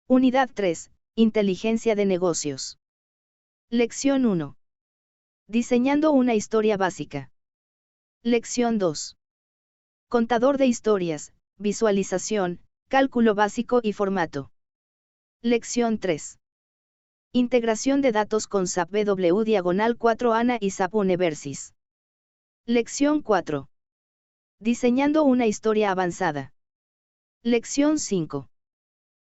Unidad 3, Inteligencia de negocios. Lección 1. Diseñando una historia básica. Lección 2. Contador de historias, visualización, cálculo básico y formato. Lección 3. Integración de datos con SAP BW/4 ANA y SAP Universis. Lección 4. Diseñando una historia avanzada. Lección 5.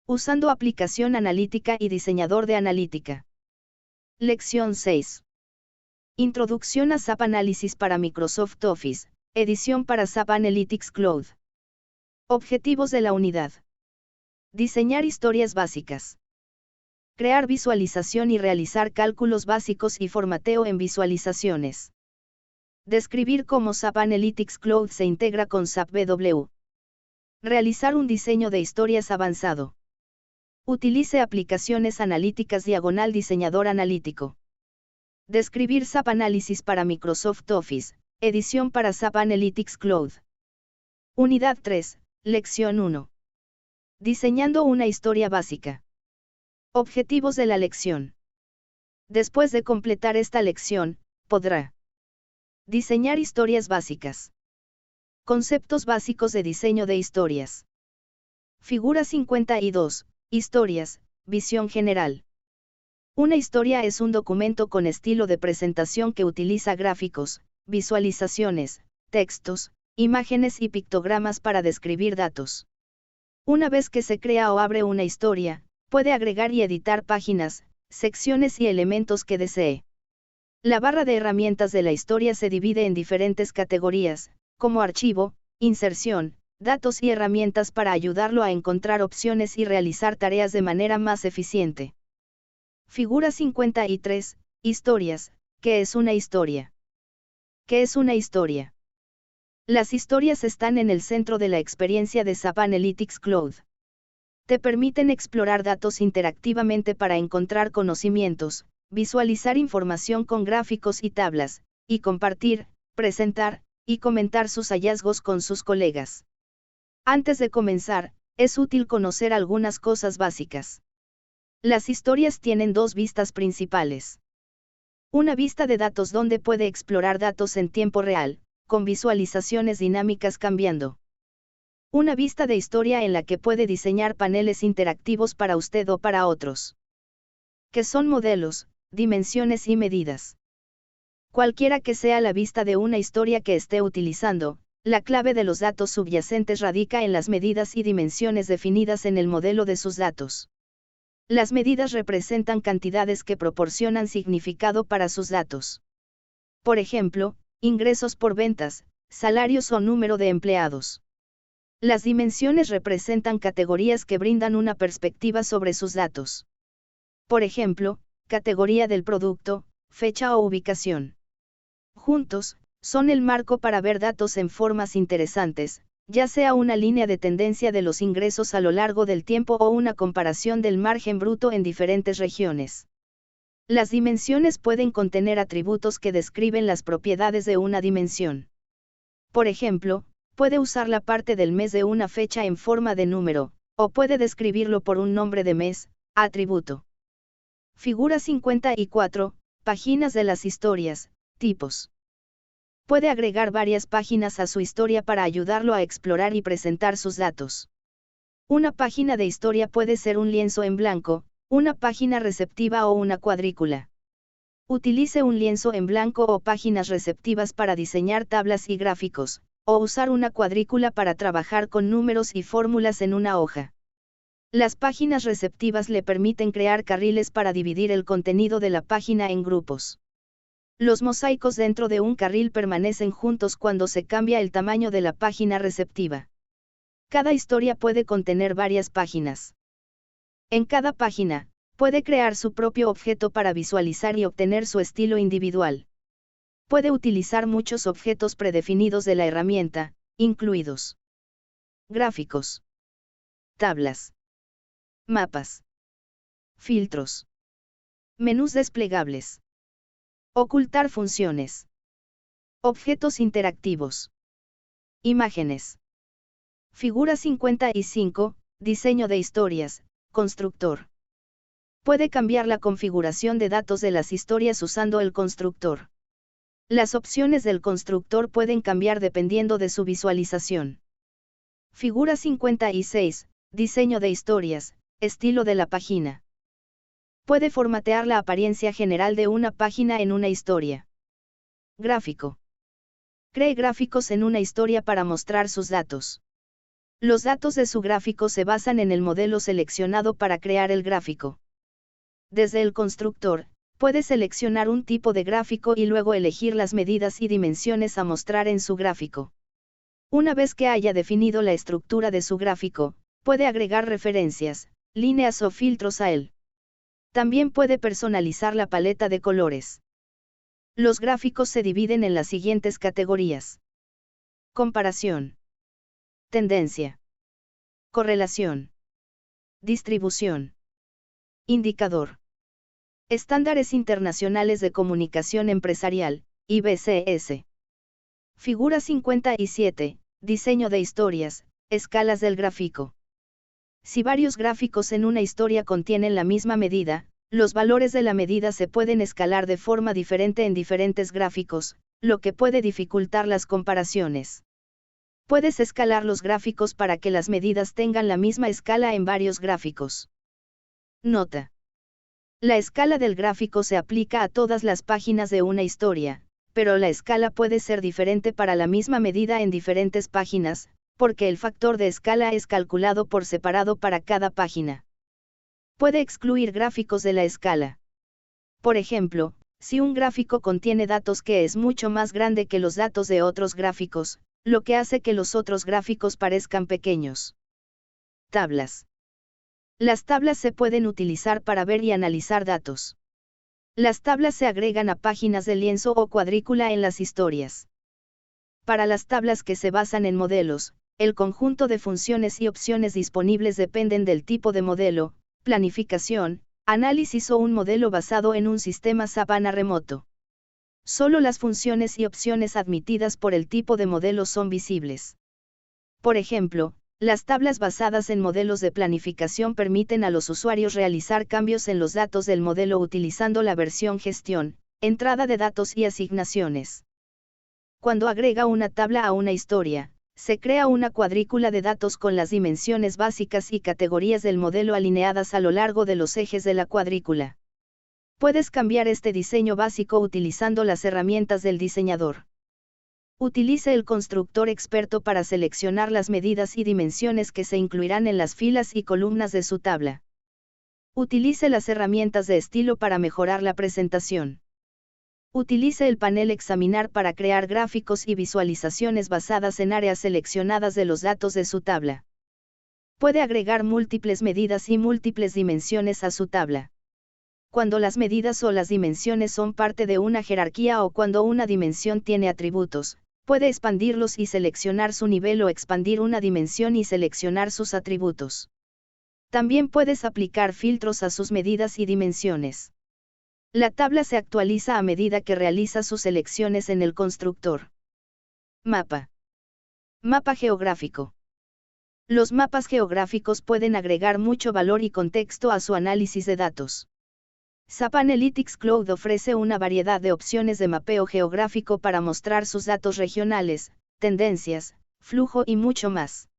Usando aplicación analítica y diseñador de analítica. Lección 6. Introducción a SAP Análisis para Microsoft Office, edición para SAP Analytics Cloud. Objetivos de la unidad. Diseñar historias básicas. Crear visualización y realizar cálculos básicos y formateo en visualizaciones. Describir cómo SAP Analytics Cloud se integra con SAP BW. Realizar un diseño de historias avanzado. Utilice aplicaciones analíticas /diseñador analítico. Describir SAP Análisis para Microsoft Office, edición para SAP Analytics Cloud. Unidad 3, Lección 1. Diseñando una historia básica. Objetivos de la lección. Después de completar esta lección, podrá diseñar historias básicas. Conceptos básicos de diseño de historias. Figura 52. Historias, visión general. Una historia es un documento con estilo de presentación que utiliza gráficos, visualizaciones, textos, imágenes y pictogramas para describir datos. Una vez que se crea o abre una historia, puede agregar y editar páginas, secciones y elementos que desee. La barra de herramientas de la historia se divide en diferentes categorías, como archivo, inserción, datos y herramientas para ayudarlo a encontrar opciones y realizar tareas de manera más eficiente. Figura 53. Historias. ¿Qué es una historia? ¿Qué es una historia? Las historias están en el centro de la experiencia de SAP Analytics Cloud. Te permiten explorar datos interactivamente para encontrar conocimientos, visualizar información con gráficos y tablas, y compartir, presentar, y comentar sus hallazgos con sus colegas. Antes de comenzar, es útil conocer algunas cosas básicas. Las historias tienen dos vistas principales. Una vista de datos donde puede explorar datos en tiempo real, con visualizaciones dinámicas cambiando. Una vista de historia en la que puede diseñar paneles interactivos para usted o para otros. Que son modelos, dimensiones y medidas. Cualquiera que sea la vista de una historia que esté utilizando, la clave de los datos subyacentes radica en las medidas y dimensiones definidas en el modelo de sus datos. Las medidas representan cantidades que proporcionan significado para sus datos. Por ejemplo, ingresos por ventas, salarios o número de empleados. Las dimensiones representan categorías que brindan una perspectiva sobre sus datos. Por ejemplo, categoría del producto, fecha o ubicación. Juntos, son el marco para ver datos en formas interesantes, ya sea una línea de tendencia de los ingresos a lo largo del tiempo o una comparación del margen bruto en diferentes regiones. Las dimensiones pueden contener atributos que describen las propiedades de una dimensión. Por ejemplo, puede usar la parte del mes de una fecha en forma de número, o puede describirlo por un nombre de mes, atributo. Figura 54, páginas de las historias, tipos. Puede agregar varias páginas a su historia para ayudarlo a explorar y presentar sus datos. Una página de historia puede ser un lienzo en blanco, una página receptiva o una cuadrícula. Utilice un lienzo en blanco o páginas receptivas para diseñar tablas y gráficos, o usar una cuadrícula para trabajar con números y fórmulas en una hoja. Las páginas receptivas le permiten crear carriles para dividir el contenido de la página en grupos. Los mosaicos dentro de un carril permanecen juntos cuando se cambia el tamaño de la página receptiva. Cada historia puede contener varias páginas. En cada página, puede crear su propio objeto para visualizar y obtener su estilo individual. Puede utilizar muchos objetos predefinidos de la herramienta, incluidos gráficos, tablas, mapas, filtros, menús desplegables. Ocultar funciones. Objetos interactivos. Imágenes. Figura 55, diseño de historias, Constructor. Puede cambiar la configuración de datos de las historias usando el constructor. Las opciones del constructor pueden cambiar dependiendo de su visualización. Figura 56. Diseño de historias, estilo de la página. Puede formatear la apariencia general de una página en una historia. Gráfico. Cree gráficos en una historia para mostrar sus datos. Los datos de su gráfico se basan en el modelo seleccionado para crear el gráfico. Desde el constructor, puede seleccionar un tipo de gráfico y luego elegir las medidas y dimensiones a mostrar en su gráfico. Una vez que haya definido la estructura de su gráfico, puede agregar referencias, líneas o filtros a él. También puede personalizar la paleta de colores. Los gráficos se dividen en las siguientes categorías: comparación, tendencia, correlación, distribución, indicador. Estándares Internacionales de Comunicación Empresarial, IBCS. Figura 57, diseño de historias, escalas del gráfico. Si varios gráficos en una historia contienen la misma medida, los valores de la medida se pueden escalar de forma diferente en diferentes gráficos, lo que puede dificultar las comparaciones. Puedes escalar los gráficos para que las medidas tengan la misma escala en varios gráficos. Nota. La escala del gráfico se aplica a todas las páginas de una historia, pero la escala puede ser diferente para la misma medida en diferentes páginas, porque el factor de escala es calculado por separado para cada página. Puede excluir gráficos de la escala. Por ejemplo, si un gráfico contiene datos que es mucho más grande que los datos de otros gráficos, lo que hace que los otros gráficos parezcan pequeños. Tablas. Las tablas se pueden utilizar para ver y analizar datos. Las tablas se agregan a páginas de lienzo o cuadrícula en las historias. Para las tablas que se basan en modelos, el conjunto de funciones y opciones disponibles dependen del tipo de modelo, planificación, análisis o un modelo basado en un sistema SAP HANA remoto. Solo las funciones y opciones admitidas por el tipo de modelo son visibles. Por ejemplo, las tablas basadas en modelos de planificación permiten a los usuarios realizar cambios en los datos del modelo utilizando la versión gestión, entrada de datos y asignaciones. Cuando agrega una tabla a una historia, se crea una cuadrícula de datos con las dimensiones básicas y categorías del modelo alineadas a lo largo de los ejes de la cuadrícula. Puedes cambiar este diseño básico utilizando las herramientas del diseñador. Utilice el constructor experto para seleccionar las medidas y dimensiones que se incluirán en las filas y columnas de su tabla. Utilice las herramientas de estilo para mejorar la presentación. Utilice el panel Examinar para crear gráficos y visualizaciones basadas en áreas seleccionadas de los datos de su tabla. Puede agregar múltiples medidas y múltiples dimensiones a su tabla. Cuando las medidas o las dimensiones son parte de una jerarquía o cuando una dimensión tiene atributos, puede expandirlos y seleccionar su nivel o expandir una dimensión y seleccionar sus atributos. También puedes aplicar filtros a sus medidas y dimensiones. La tabla se actualiza a medida que realiza sus selecciones en el constructor. Mapa. Mapa geográfico. Los mapas geográficos pueden agregar mucho valor y contexto a su análisis de datos. SAP Analytics Cloud ofrece una variedad de opciones de mapeo geográfico para mostrar sus datos regionales, tendencias, flujo y mucho más.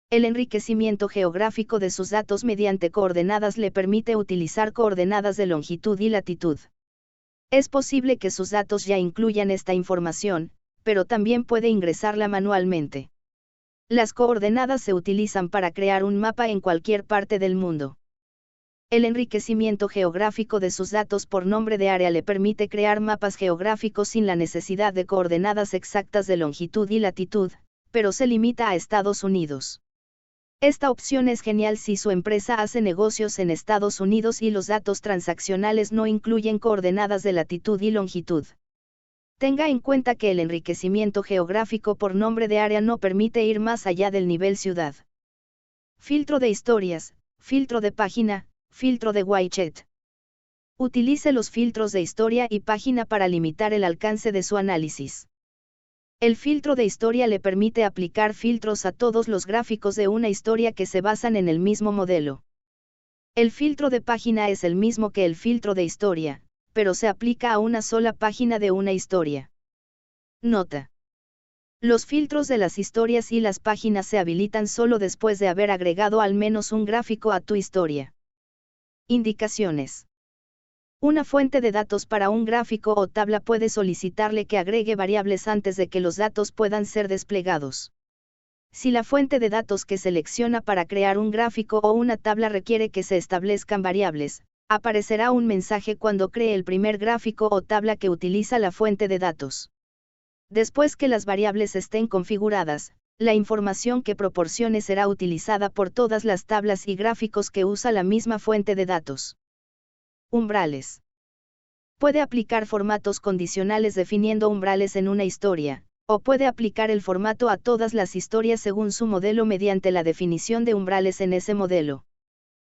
El enriquecimiento geográfico de sus datos mediante coordenadas le permite utilizar coordenadas de longitud y latitud. Es posible que sus datos ya incluyan esta información, pero también puede ingresarla manualmente. Las coordenadas se utilizan para crear un mapa en cualquier parte del mundo. El enriquecimiento geográfico de sus datos por nombre de área le permite crear mapas geográficos sin la necesidad de coordenadas exactas de longitud y latitud, pero se limita a Estados Unidos. Esta opción es genial si su empresa hace negocios en Estados Unidos y los datos transaccionales no incluyen coordenadas de latitud y longitud. Tenga en cuenta que el enriquecimiento geográfico por nombre de área no permite ir más allá del nivel ciudad. Filtro de historias, filtro de página, filtro de widget. Utilice los filtros de historia y página para limitar el alcance de su análisis. El filtro de historia le permite aplicar filtros a todos los gráficos de una historia que se basan en el mismo modelo. El filtro de página es el mismo que el filtro de historia, pero se aplica a una sola página de una historia. Nota. Los filtros de las historias y las páginas se habilitan solo después de haber agregado al menos un gráfico a tu historia. Indicaciones. Una fuente de datos para un gráfico o tabla puede solicitarle que agregue variables antes de que los datos puedan ser desplegados. Si la fuente de datos que selecciona para crear un gráfico o una tabla requiere que se establezcan variables, aparecerá un mensaje cuando cree el primer gráfico o tabla que utiliza la fuente de datos. Después que las variables estén configuradas, la información que proporcione será utilizada por todas las tablas y gráficos que usa la misma fuente de datos. Umbrales. Puede aplicar formatos condicionales definiendo umbrales en una historia, o puede aplicar el formato a todas las historias según su modelo mediante la definición de umbrales en ese modelo.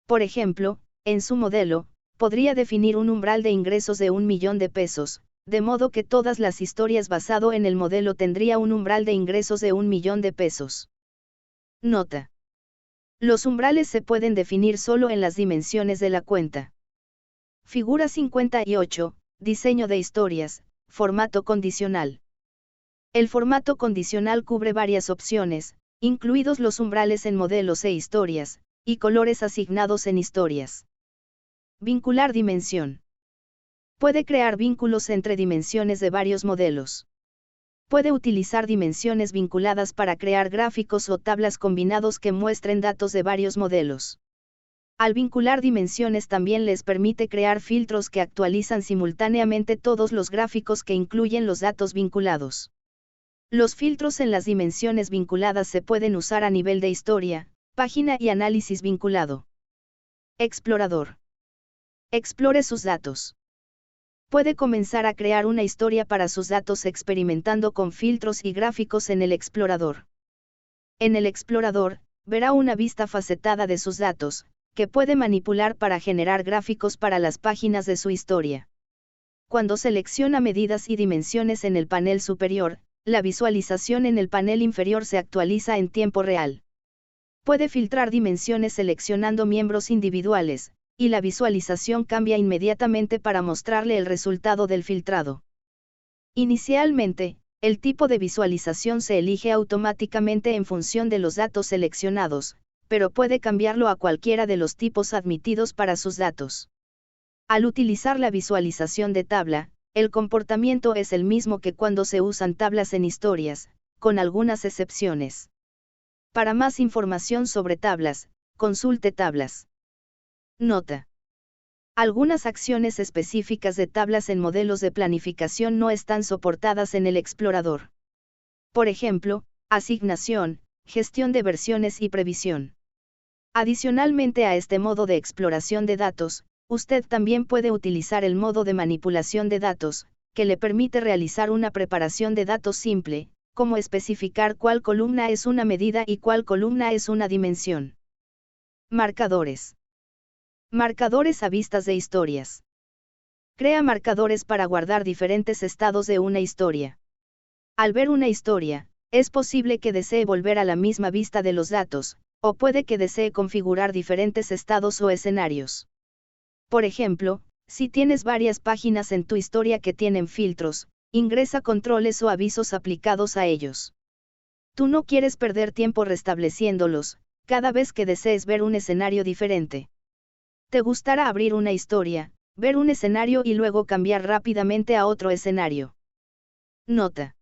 Por ejemplo, en su modelo, podría definir un umbral de ingresos de 1 millón de pesos, de modo que todas las historias basado en el modelo tendría un umbral de ingresos de 1 millón de pesos. Nota. Los umbrales se pueden definir solo en las dimensiones de la cuenta. Figura 58, diseño de historias, formato condicional. El formato condicional cubre varias opciones, incluidos los umbrales en modelos e historias, y colores asignados en historias. Vincular dimensión. Puede crear vínculos entre dimensiones de varios modelos. Puede utilizar dimensiones vinculadas para crear gráficos o tablas combinados que muestren datos de varios modelos. Al vincular dimensiones también les permite crear filtros que actualizan simultáneamente todos los gráficos que incluyen los datos vinculados. Los filtros en las dimensiones vinculadas se pueden usar a nivel de historia, página y análisis vinculado. Explorador. Explore sus datos. Puede comenzar a crear una historia para sus datos experimentando con filtros y gráficos en el explorador. En el explorador, verá una vista facetada de sus datos, que puede manipular para generar gráficos para las páginas de su historia. Cuando selecciona medidas y dimensiones en el panel superior, la visualización en el panel inferior se actualiza en tiempo real. Puede filtrar dimensiones seleccionando miembros individuales, y la visualización cambia inmediatamente para mostrarle el resultado del filtrado. Inicialmente, el tipo de visualización se elige automáticamente en función de los datos seleccionados, pero puede cambiarlo a cualquiera de los tipos admitidos para sus datos. Al utilizar la visualización de tabla, el comportamiento es el mismo que cuando se usan tablas en historias, con algunas excepciones. Para más información sobre tablas, consulte tablas. Nota. Algunas acciones específicas de tablas en modelos de planificación no están soportadas en el explorador. Por ejemplo, asignación, gestión de versiones y previsión. Adicionalmente a este modo de exploración de datos, usted también puede utilizar el modo de manipulación de datos, que le permite realizar una preparación de datos simple, como especificar cuál columna es una medida y cuál columna es una dimensión. Marcadores. Marcadores a vistas de historias. Crea marcadores para guardar diferentes estados de una historia. Al ver una historia, es posible que desee volver a la misma vista de los datos, o puede que desee configurar diferentes estados o escenarios. Por ejemplo, si tienes varias páginas en tu historia que tienen filtros, ingresa controles o avisos aplicados a ellos. Tú no quieres perder tiempo restableciéndolos, cada vez que desees ver un escenario diferente. Te gustará abrir una historia, ver un escenario y luego cambiar rápidamente a otro escenario. Nota.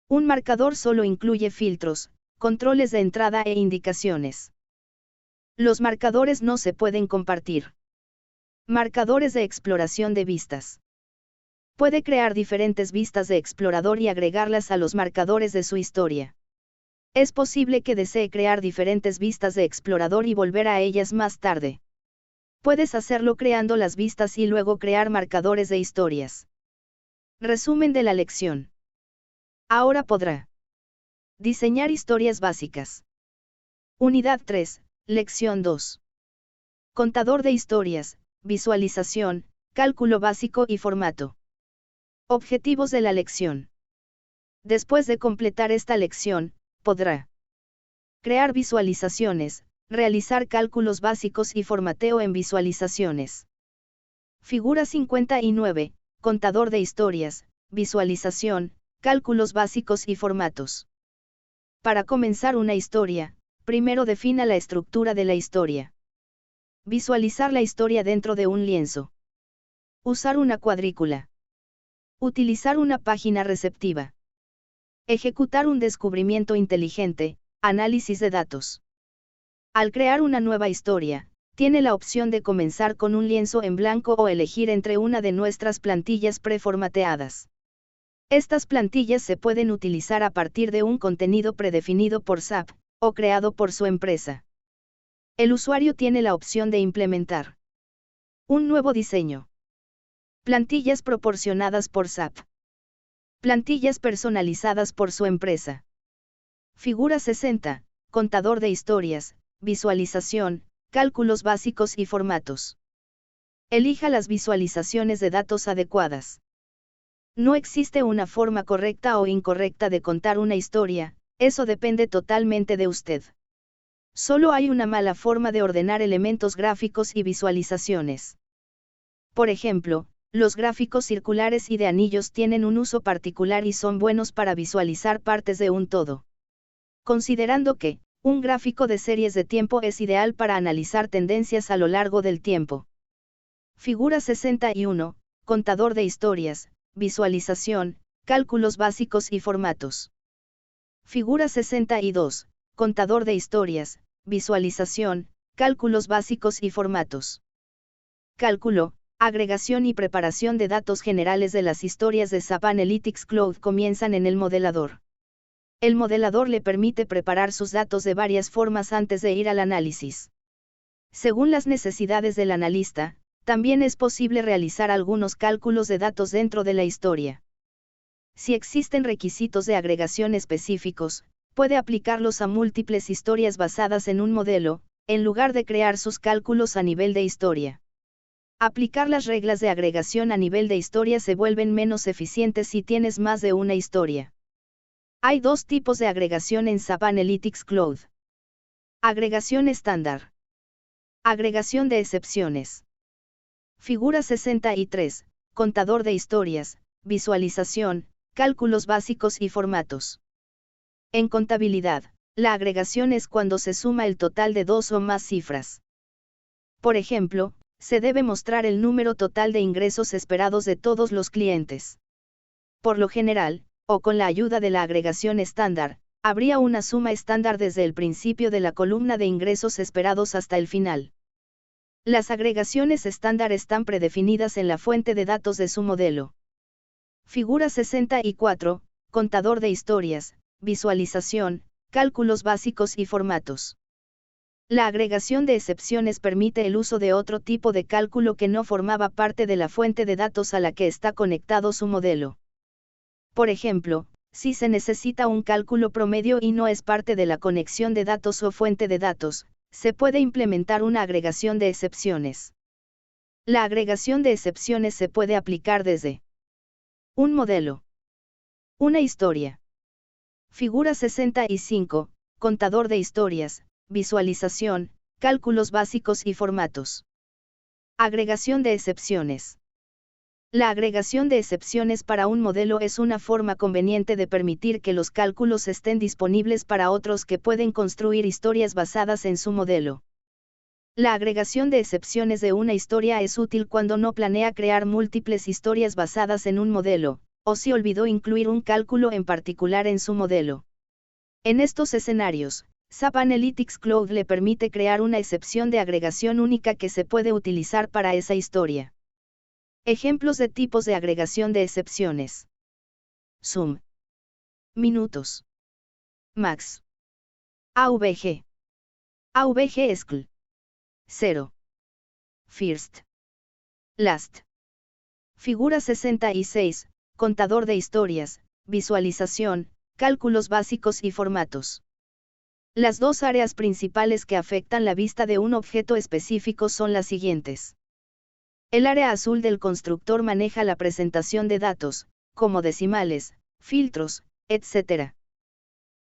Un marcador solo incluye filtros, controles de entrada e indicaciones. Los marcadores no se pueden compartir. Marcadores de exploración de vistas. Puede crear diferentes vistas de explorador y agregarlas a los marcadores de su historia. Es posible que desee crear diferentes vistas de explorador y volver a ellas más tarde. Puedes hacerlo creando las vistas y luego crear marcadores de historias. Resumen de la lección. Ahora podrá diseñar historias básicas. Unidad 3, Lección 2. Contador de historias, visualización, cálculo básico y formato. Objetivos de la lección. Después de completar esta lección, podrá crear visualizaciones, realizar cálculos básicos y formateo en visualizaciones. Figura 59, contador de historias, visualización, cálculos básicos y formatos. Para comenzar una historia, primero defina la estructura de la historia. Visualizar la historia dentro de un lienzo. Usar una cuadrícula. Utilizar una página receptiva. Ejecutar un descubrimiento inteligente, análisis de datos. Al crear una nueva historia, tiene la opción de comenzar con un lienzo en blanco o elegir entre una de nuestras plantillas preformateadas. Estas plantillas se pueden utilizar a partir de un contenido predefinido por SAP, o creado por su empresa. El usuario tiene la opción de implementar un nuevo diseño. Plantillas proporcionadas por SAP. Plantillas personalizadas por su empresa. Figura 60, contador de historias, visualización, cálculos básicos y formatos. Elija las visualizaciones de datos adecuadas. No existe una forma correcta o incorrecta de contar una historia, eso depende totalmente de usted. Solo hay una mala forma de ordenar elementos gráficos y visualizaciones. Por ejemplo, los gráficos circulares y de anillos tienen un uso particular y son buenos para visualizar partes de un todo. Considerando que, un gráfico de series de tiempo es ideal para analizar tendencias a lo largo del tiempo. Figura 61, contador de historias, visualización, cálculos básicos y formatos. Figura 62, contador de historias, visualización, cálculos básicos y formatos. Cálculo, agregación y preparación de datos generales de las historias de SAP Analytics Cloud comienzan en el modelador. El modelador le permite preparar sus datos de varias formas antes de ir al análisis. Según las necesidades del analista, también es posible realizar algunos cálculos de datos dentro de la historia. Si existen requisitos de agregación específicos, puede aplicarlos a múltiples historias basadas en un modelo, en lugar de crear sus cálculos a nivel de historia. Aplicar las reglas de agregación a nivel de historia se vuelven menos eficientes si tienes más de una historia. Hay dos tipos de agregación en SAP Analytics Cloud. Agregación estándar. Agregación de excepciones. Figura 63, contador de historias, visualización, cálculos básicos y formatos. En contabilidad, la agregación es cuando se suma el total de dos o más cifras. Por ejemplo, se debe mostrar el número total de ingresos esperados de todos los clientes. Por lo general, o con la ayuda de la agregación estándar, habría una suma estándar desde el principio de la columna de ingresos esperados hasta el final. Las agregaciones estándar están predefinidas en la fuente de datos de su modelo. Figura 64, contador de historias, visualización, cálculos básicos y formatos. La agregación de excepciones permite el uso de otro tipo de cálculo que no formaba parte de la fuente de datos a la que está conectado su modelo. Por ejemplo, si se necesita un cálculo promedio y no es parte de la conexión de datos o fuente de datos, se puede implementar una agregación de excepciones. La agregación de excepciones se puede aplicar desde un modelo, una historia. Figura 65, contador de historias, visualización, cálculos básicos y formatos. Agregación de excepciones. La agregación de excepciones para un modelo es una forma conveniente de permitir que los cálculos estén disponibles para otros que pueden construir historias basadas en su modelo. La agregación de excepciones de una historia es útil cuando no planea crear múltiples historias basadas en un modelo, o si olvidó incluir un cálculo en particular en su modelo. En estos escenarios, SAP Analytics Cloud le permite crear una excepción de agregación única que se puede utilizar para esa historia. Ejemplos de tipos de agregación de excepciones. Sum. Minutos. Max. AVG. AVG SCL. 0. First. Last. Figura 66, contador de historias, visualización, cálculos básicos y formatos. Las dos áreas principales que afectan la vista de un objeto específico son las siguientes. El área azul del constructor maneja la presentación de datos, como decimales, filtros, etc.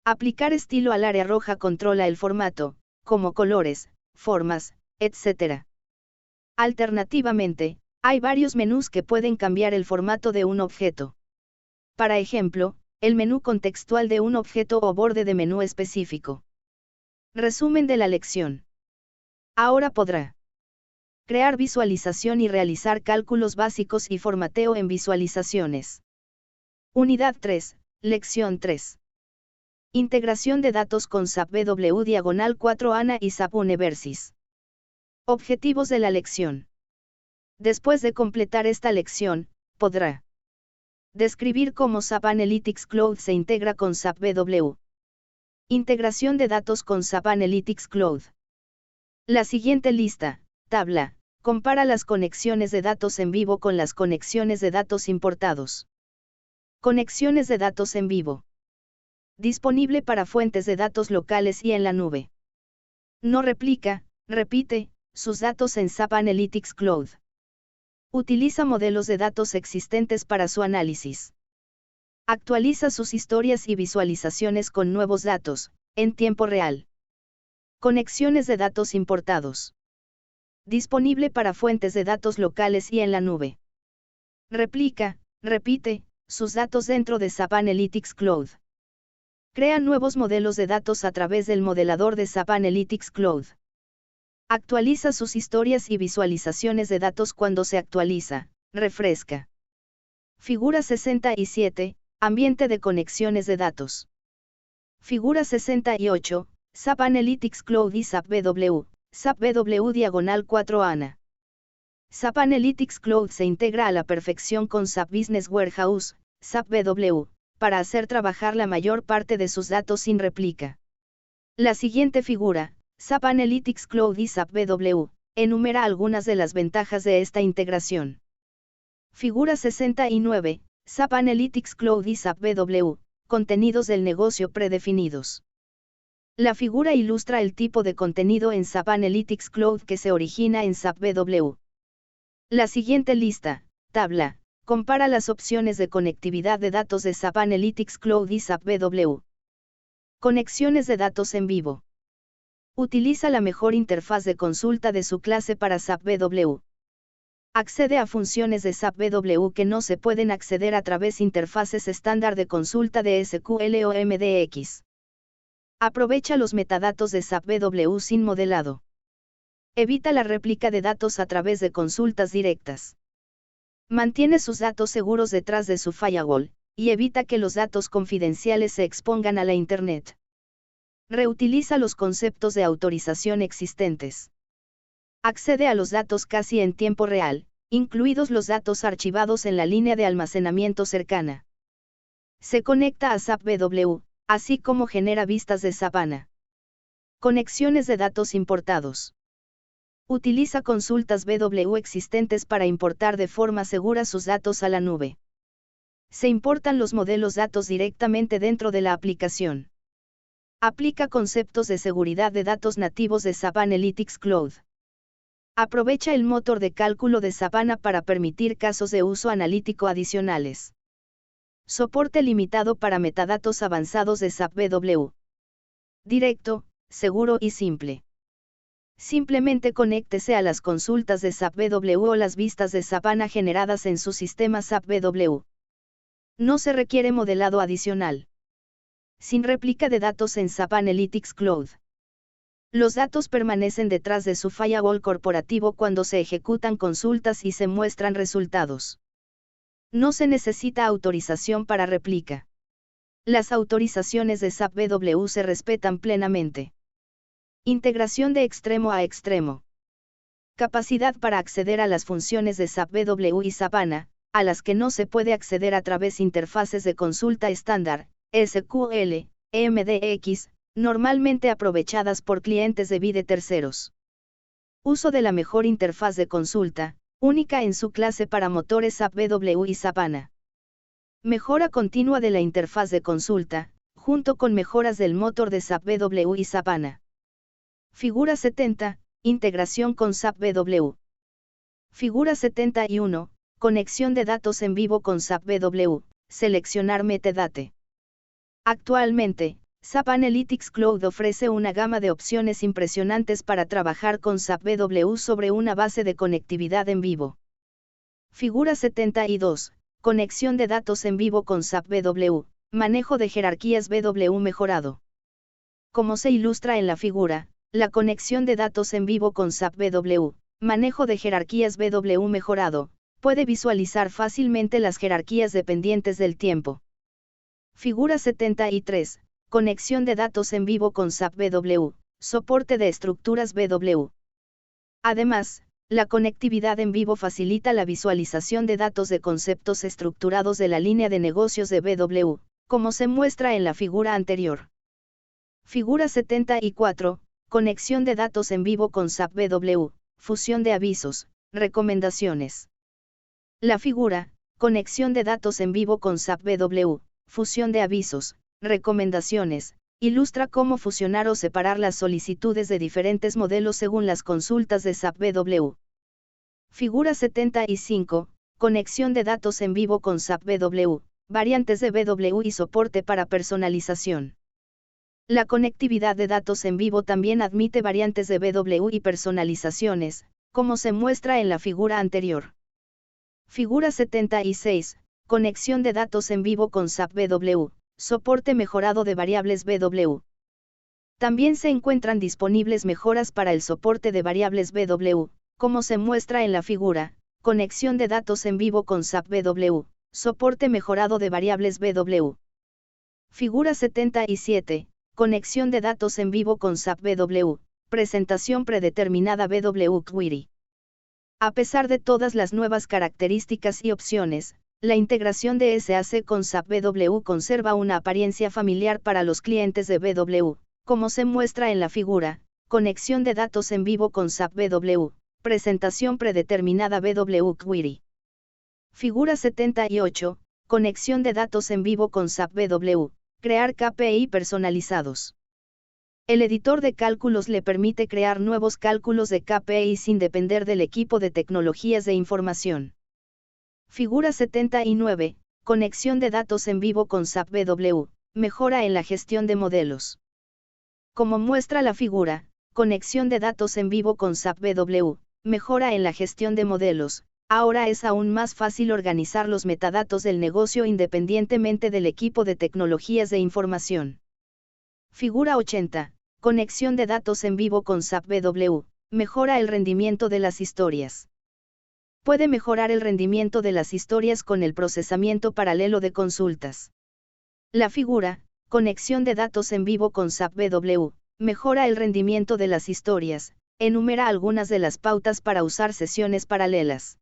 Aplicar estilo al área roja controla el formato, como colores, formas, etc. Alternativamente, hay varios menús que pueden cambiar el formato de un objeto. Para ejemplo, el menú contextual de un objeto o borde de menú específico. Resumen de la lección. Ahora podrá crear visualización y realizar cálculos básicos y formateo en visualizaciones. Unidad 3, Lección 3. Integración de datos con SAP BW/4 ANA y SAP Universis. Objetivos de la lección. Después de completar esta lección, podrá describir cómo SAP Analytics Cloud se integra con SAP BW. Integración de datos con SAP Analytics Cloud. La siguiente lista, tabla, compara las conexiones de datos en vivo con las conexiones de datos importados. Conexiones de datos en vivo. Disponible para fuentes de datos locales y en la nube. No replica, repite, sus datos en SAP Analytics Cloud. Utiliza modelos de datos existentes para su análisis. Actualiza sus historias y visualizaciones con nuevos datos, en tiempo real. Conexiones de datos importados. Disponible para fuentes de datos locales y en la nube. Replica, repite, sus datos dentro de SAP Analytics Cloud. Crea nuevos modelos de datos a través del modelador de SAP Analytics Cloud. Actualiza sus historias y visualizaciones de datos cuando se actualiza, refresca. Figura 67, Ambiente de conexiones de datos. Figura 68, SAP Analytics Cloud y SAP BW, SAP BW/4 ANA. SAP Analytics Cloud se integra a la perfección con SAP Business Warehouse, SAP BW, para hacer trabajar la mayor parte de sus datos sin réplica. La siguiente figura, SAP Analytics Cloud y SAP BW, enumera algunas de las ventajas de esta integración. Figura 69, SAP Analytics Cloud y SAP BW, contenidos del negocio predefinidos. La figura ilustra el tipo de contenido en SAP Analytics Cloud que se origina en SAP BW. La siguiente lista, tabla, compara las opciones de conectividad de datos de SAP Analytics Cloud y SAP BW. Conexiones de datos en vivo. Utiliza la mejor interfaz de consulta de su clase para SAP BW. Accede a funciones de SAP BW que no se pueden acceder a través de interfaces estándar de consulta de SQL o MDX. Aprovecha los metadatos de SAP BW sin modelado. Evita la réplica de datos a través de consultas directas. Mantiene sus datos seguros detrás de su firewall, y evita que los datos confidenciales se expongan a la Internet. Reutiliza los conceptos de autorización existentes. Accede a los datos casi en tiempo real, incluidos los datos archivados en la línea de almacenamiento cercana. Se conecta a SAP BW, así como genera vistas de SAP ANA. Conexiones de datos importados. Utiliza consultas BW existentes para importar de forma segura sus datos a la nube. Se importan los modelos datos directamente dentro de la aplicación. Aplica conceptos de seguridad de datos nativos de SAP Analytics Cloud. Aprovecha el motor de cálculo de SAP ANA para permitir casos de uso analítico adicionales. Soporte limitado para metadatos avanzados de SAP BW. Directo, seguro y simple. Simplemente conéctese a las consultas de SAP BW o las vistas de SAP ANA generadas en su sistema SAP BW. No se requiere modelado adicional. Sin réplica de datos en SAP Analytics Cloud. Los datos permanecen detrás de su firewall corporativo cuando se ejecutan consultas y se muestran resultados. No se necesita autorización para réplica. Las autorizaciones de SAP BW se respetan plenamente. Integración de extremo a extremo. Capacidad para acceder a las funciones de SAP BW y SAP ANA, a las que no se puede acceder a través de interfaces de consulta estándar, SQL, MDX, normalmente aprovechadas por clientes de BI de terceros. Uso de la mejor interfaz de consulta, única en su clase para motores SAP BW y SAP ANA. Mejora continua de la interfaz de consulta, junto con mejoras del motor de SAP BW y SAP ANA. Figura 70, integración con SAP BW. Figura 71, conexión de datos en vivo con SAP BW, seleccionar metadata. Actualmente, SAP Analytics Cloud ofrece una gama de opciones impresionantes para trabajar con SAP BW sobre una base de conectividad en vivo. Figura 72. Conexión de datos en vivo con SAP BW. Manejo de jerarquías BW mejorado. Como se ilustra en la figura, la conexión de datos en vivo con SAP BW, manejo de jerarquías BW mejorado, puede visualizar fácilmente las jerarquías dependientes del tiempo. Figura 73. Conexión de datos en vivo con SAP BW, soporte de estructuras BW. Además, la conectividad en vivo facilita la visualización de datos de conceptos estructurados de la línea de negocios de BW, como se muestra en la figura anterior. Figura 74. Conexión de datos en vivo con SAP BW, fusión de avisos, recomendaciones. La figura, conexión de datos en vivo con SAP BW, fusión de avisos, recomendaciones, ilustra cómo fusionar o separar las solicitudes de diferentes modelos según las consultas de SAP BW. Figura 75. Conexión de datos en vivo con SAP BW, variantes de BW y soporte para personalización. La conectividad de datos en vivo también admite variantes de BW y personalizaciones, como se muestra en la figura anterior. Figura 76. Conexión de datos en vivo con SAP BW, soporte mejorado de variables BW. También se encuentran disponibles mejoras para el soporte de variables BW, como se muestra en la figura, conexión de datos en vivo con SAP BW, soporte mejorado de variables BW. Figura 77. Conexión de datos en vivo con SAP BW, presentación predeterminada BW Query. A pesar de todas las nuevas características y opciones, la integración de SAC con SAP BW conserva una apariencia familiar para los clientes de BW, como se muestra en la figura, conexión de datos en vivo con SAP BW, presentación predeterminada BW Query. Figura 78, conexión de datos en vivo con SAP BW, crear KPI personalizados. El editor de cálculos le permite crear nuevos cálculos de KPI sin depender del equipo de tecnologías de información. Figura 79, conexión de datos en vivo con SAP BW, mejora en la gestión de modelos. Como muestra la figura, conexión de datos en vivo con SAP BW, mejora en la gestión de modelos. Ahora es aún más fácil organizar los metadatos del negocio independientemente del equipo de tecnologías de información. Figura 80. Conexión de datos en vivo con SAP BW, mejora el rendimiento de las historias. Puede mejorar el rendimiento de las historias con el procesamiento paralelo de consultas. La figura, conexión de datos en vivo con SAP BW, mejora el rendimiento de las historias, enumera algunas de las pautas para usar sesiones paralelas.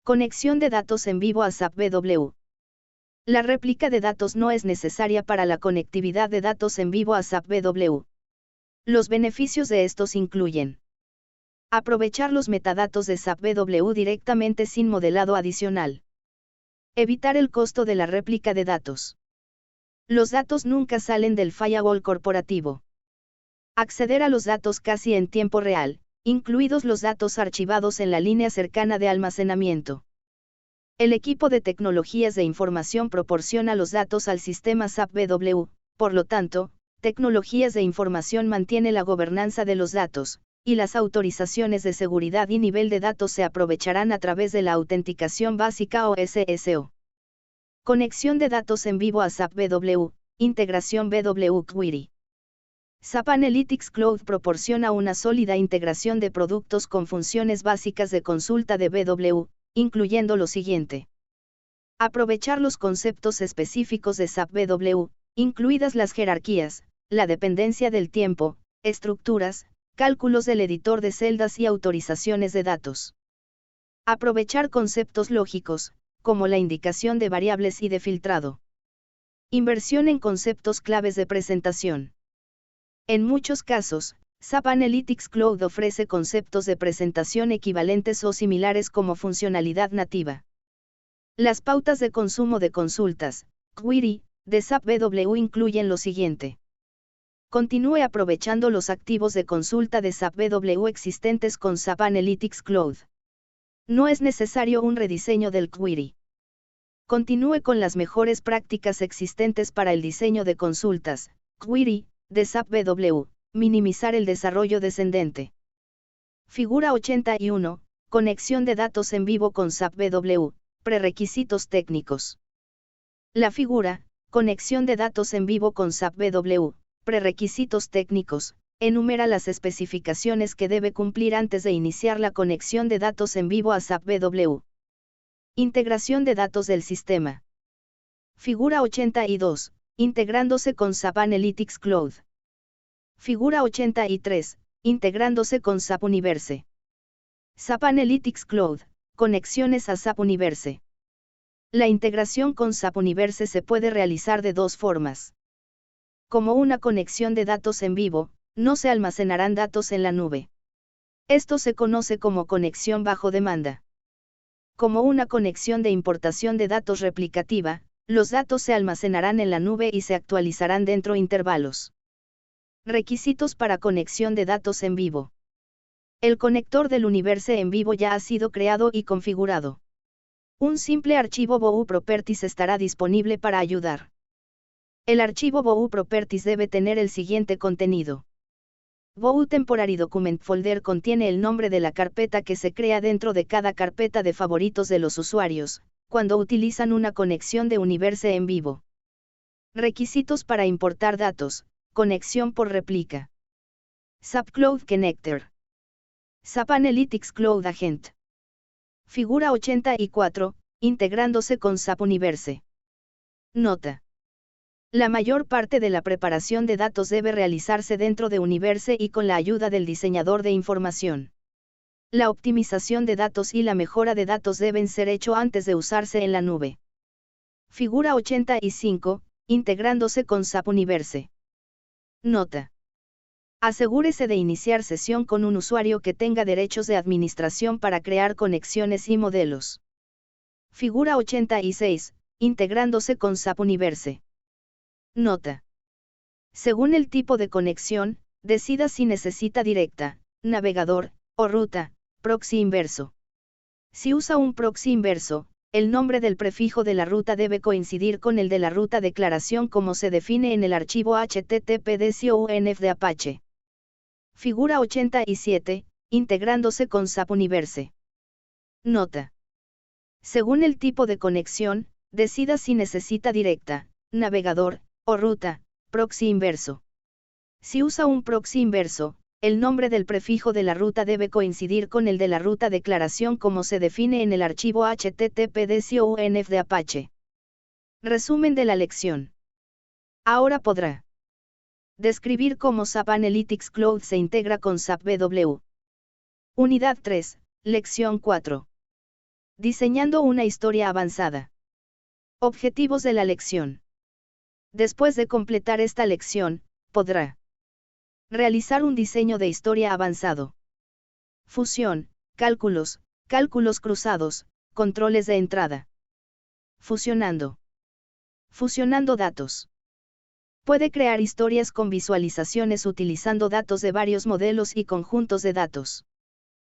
Conexión de datos en vivo a SAP BW. La réplica de datos no es necesaria para la conectividad de datos en vivo a SAP BW. Los beneficios de estos incluyen: aprovechar los metadatos de SAP BW directamente sin modelado adicional. Evitar el costo de la réplica de datos. Los datos nunca salen del firewall corporativo. Acceder a los datos casi en tiempo real, incluidos los datos archivados en la línea cercana de almacenamiento. El equipo de tecnologías de información proporciona los datos al sistema SAP BW, por lo tanto, tecnologías de información mantiene la gobernanza de los datos, y las autorizaciones de seguridad y nivel de datos se aprovecharán a través de la autenticación básica o SSO. Conexión de datos en vivo a SAP BW, integración BW Query. SAP Analytics Cloud proporciona una sólida integración de productos con funciones básicas de consulta de BW, incluyendo lo siguiente: aprovechar los conceptos específicos de SAP BW, incluidas las jerarquías, la dependencia del tiempo, estructuras, cálculos del editor de celdas y autorizaciones de datos. Aprovechar conceptos lógicos, como la indicación de variables y de filtrado. Inversión en conceptos claves de presentación. En muchos casos, SAP Analytics Cloud ofrece conceptos de presentación equivalentes o similares como funcionalidad nativa. Las pautas de consumo de consultas, query, de SAP BW incluyen lo siguiente. Continúe aprovechando los activos de consulta de SAP BW existentes con SAP Analytics Cloud. No es necesario un rediseño del query. Continúe con las mejores prácticas existentes para el diseño de consultas, Query, de SAP BW, minimizar el desarrollo descendente. Figura 81, conexión de datos en vivo con SAP BW, prerequisitos técnicos. La figura, conexión de datos en vivo con SAP BW, prerequisitos técnicos, enumera las especificaciones que debe cumplir antes de iniciar la conexión de datos en vivo a SAP BW. Integración de datos del sistema. Figura 82, integrándose con SAP Analytics Cloud. Figura 83, integrándose con SAP Universe. SAP Analytics Cloud, conexiones a SAP Universe. La integración con SAP Universe se puede realizar de dos formas. Como una conexión de datos en vivo, no se almacenarán datos en la nube. Esto se conoce como conexión bajo demanda. Como una conexión de importación de datos replicativa, los datos se almacenarán en la nube y se actualizarán dentro de intervalos. Requisitos para conexión de datos en vivo. El conector del Universe en vivo ya ha sido creado y configurado. Un simple archivo BOU Properties estará disponible para ayudar. El archivo BOU Properties debe tener el siguiente contenido. BOU Temporary Document Folder contiene el nombre de la carpeta que se crea dentro de cada carpeta de favoritos de los usuarios, cuando utilizan una conexión de Universe en vivo. Requisitos para importar datos, conexión por réplica. SAP Cloud Connector. SAP Analytics Cloud Agent. Figura 84, integrándose con SAP Universe. Nota. La mayor parte de la preparación de datos debe realizarse dentro de Universe y con la ayuda del diseñador de información. La optimización de datos y la mejora de datos deben ser hecho antes de usarse en la nube. Figura 85, integrándose con SAP Universe. Nota. Asegúrese de iniciar sesión con un usuario que tenga derechos de administración para crear conexiones y modelos. Figura 86, integrándose con SAP Universe. Nota. Según el tipo de conexión, decida si necesita directa, navegador, o ruta, proxy inverso. Si usa un proxy inverso, el nombre del prefijo de la ruta debe coincidir con el de la ruta declaración como se define en el archivo http://conf de Apache. Figura 87, integrándose con SAP Universe. Nota. Según el tipo de conexión, decida si necesita directa, navegador, o ruta, proxy inverso. Si usa un proxy inverso, el nombre del prefijo de la ruta debe coincidir con el de la ruta declaración como se define en el archivo http://conf de Apache. Resumen de la lección. Ahora podrá describir cómo SAP Analytics Cloud se integra con SAP BW. Unidad 3, Lección 4. Diseñando una historia avanzada. Objetivos de la lección. Después de completar esta lección, podrá realizar un diseño de historia avanzado. Fusión, cálculos, cálculos cruzados, controles de entrada. Fusionando. Fusionando datos. Puede crear historias con visualizaciones utilizando datos de varios modelos y conjuntos de datos.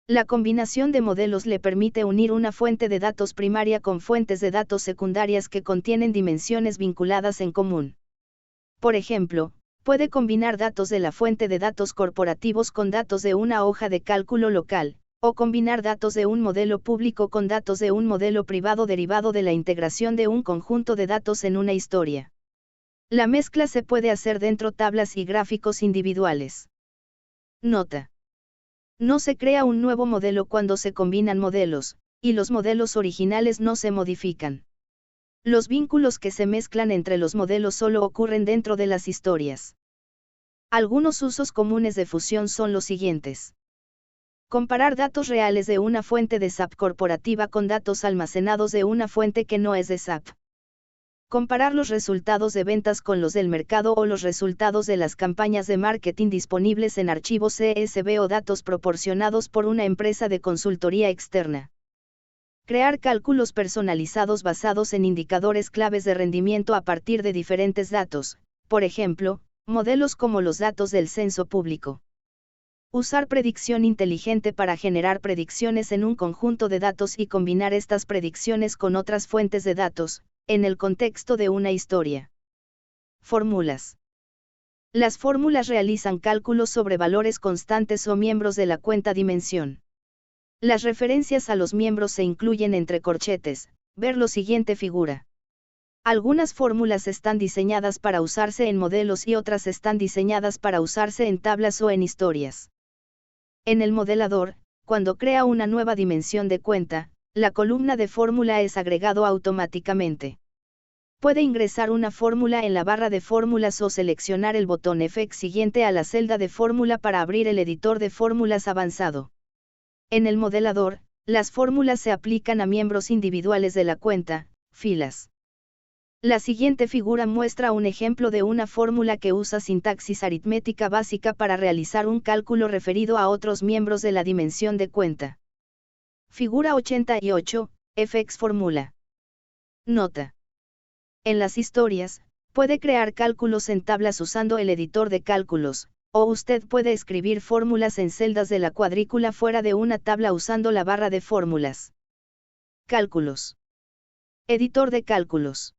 La combinación de modelos le permite unir una fuente de datos primaria con fuentes de datos secundarias que contienen dimensiones vinculadas en común. Por ejemplo, puede combinar datos de la fuente de datos corporativos con datos de una hoja de cálculo local, o combinar datos de un modelo público con datos de un modelo privado derivado de la integración de un conjunto de datos en una historia. La mezcla se puede hacer dentro tablas y gráficos individuales. Nota. No se crea un nuevo modelo cuando se combinan modelos, y los modelos originales no se modifican. Los vínculos que se mezclan entre los modelos solo ocurren dentro de las historias. Algunos usos comunes de fusión son los siguientes. Comparar datos reales de una fuente de SAP corporativa con datos almacenados de una fuente que no es de SAP. Comparar los resultados de ventas con los del mercado o los resultados de las campañas de marketing disponibles en archivos CSV o datos proporcionados por una empresa de consultoría externa. Crear cálculos personalizados basados en indicadores claves de rendimiento a partir de diferentes datos, por ejemplo, modelos como los datos del censo público. Usar predicción inteligente para generar predicciones en un conjunto de datos y combinar estas predicciones con otras fuentes de datos, en el contexto de una historia. Fórmulas. Las fórmulas realizan cálculos sobre valores constantes o miembros de la cuenta dimensión. Las referencias a los miembros se incluyen entre corchetes, ver lo siguiente figura. Algunas fórmulas están diseñadas para usarse en modelos y otras están diseñadas para usarse en tablas o en historias. En el modelador, cuando crea una nueva dimensión de cuenta, la columna de fórmula es agregado automáticamente. Puede ingresar una fórmula en la barra de fórmulas o seleccionar el botón FX siguiente a la celda de fórmula para abrir el editor de fórmulas avanzado. En el modelador, las fórmulas se aplican a miembros individuales de la cuenta, filas. La siguiente figura muestra un ejemplo de una fórmula que usa sintaxis aritmética básica para realizar un cálculo referido a otros miembros de la dimensión de cuenta. Figura 88, FX fórmula. Nota. En las historias, puede crear cálculos en tablas usando el editor de cálculos, o usted puede escribir fórmulas en celdas de la cuadrícula fuera de una tabla usando la barra de fórmulas. Cálculos. Editor de cálculos.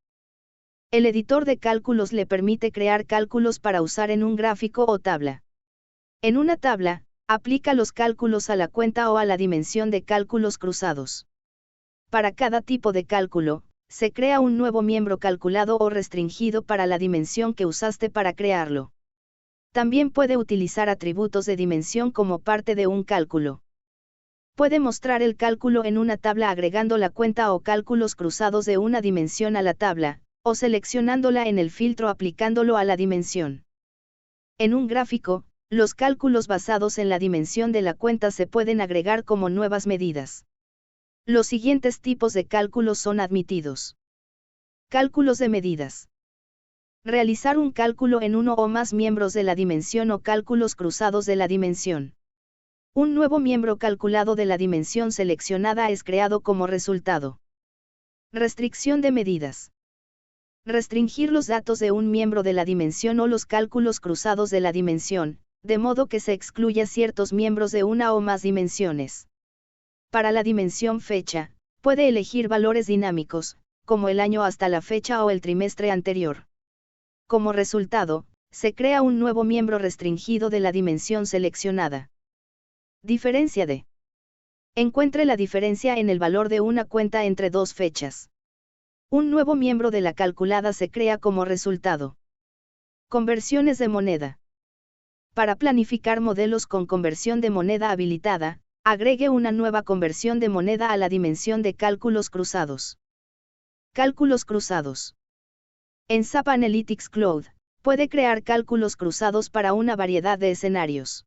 El editor de cálculos le permite crear cálculos para usar en un gráfico o tabla. En una tabla, aplica los cálculos a la cuenta o a la dimensión de cálculos cruzados. Para cada tipo de cálculo, se crea un nuevo miembro calculado o restringido para la dimensión que usaste para crearlo. También puede utilizar atributos de dimensión como parte de un cálculo. Puede mostrar el cálculo en una tabla agregando la cuenta o cálculos cruzados de una dimensión a la tabla, o seleccionándola en el filtro aplicándolo a la dimensión. En un gráfico, los cálculos basados en la dimensión de la cuenta se pueden agregar como nuevas medidas. Los siguientes tipos de cálculos son admitidos. Cálculos de medidas. Realizar un cálculo en uno o más miembros de la dimensión o cálculos cruzados de la dimensión. Un nuevo miembro calculado de la dimensión seleccionada es creado como resultado. Restricción de medidas. Restringir los datos de un miembro de la dimensión o los cálculos cruzados de la dimensión, de modo que se excluya ciertos miembros de una o más dimensiones. Para la dimensión fecha, puede elegir valores dinámicos, como el año hasta la fecha o el trimestre anterior. Como resultado, se crea un nuevo miembro restringido de la dimensión seleccionada. Diferencia de. Encuentre la diferencia en el valor de una cuenta entre dos fechas. Un nuevo miembro de la calculada se crea como resultado. Conversiones de moneda. Para planificar modelos con conversión de moneda habilitada, agregue una nueva conversión de moneda a la dimensión de cálculos cruzados. Cálculos cruzados. En SAP Analytics Cloud, puede crear cálculos cruzados para una variedad de escenarios.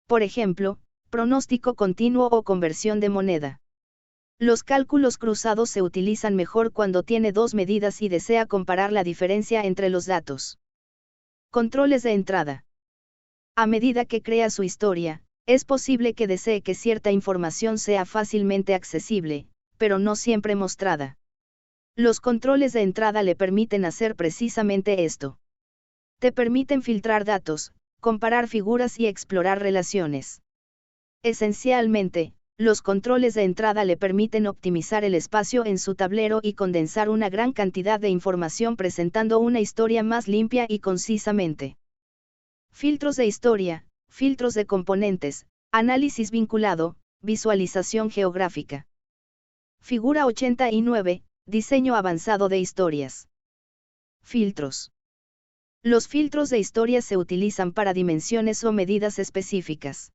Por ejemplo, pronóstico continuo o conversión de moneda. Los cálculos cruzados se utilizan mejor cuando tiene dos medidas y desea comparar la diferencia entre los datos. Controles de entrada. A medida que crea su historia, es posible que desee que cierta información sea fácilmente accesible, pero no siempre mostrada. Los controles de entrada le permiten hacer precisamente esto. Te permiten filtrar datos, comparar figuras y explorar relaciones. Esencialmente, los controles de entrada le permiten optimizar el espacio en su tablero y condensar una gran cantidad de información presentando una historia más limpia y concisamente. Filtros de historia, filtros de componentes, análisis vinculado, visualización geográfica. Figura 89, diseño avanzado de historias. Filtros. Los filtros de historias se utilizan para dimensiones o medidas específicas.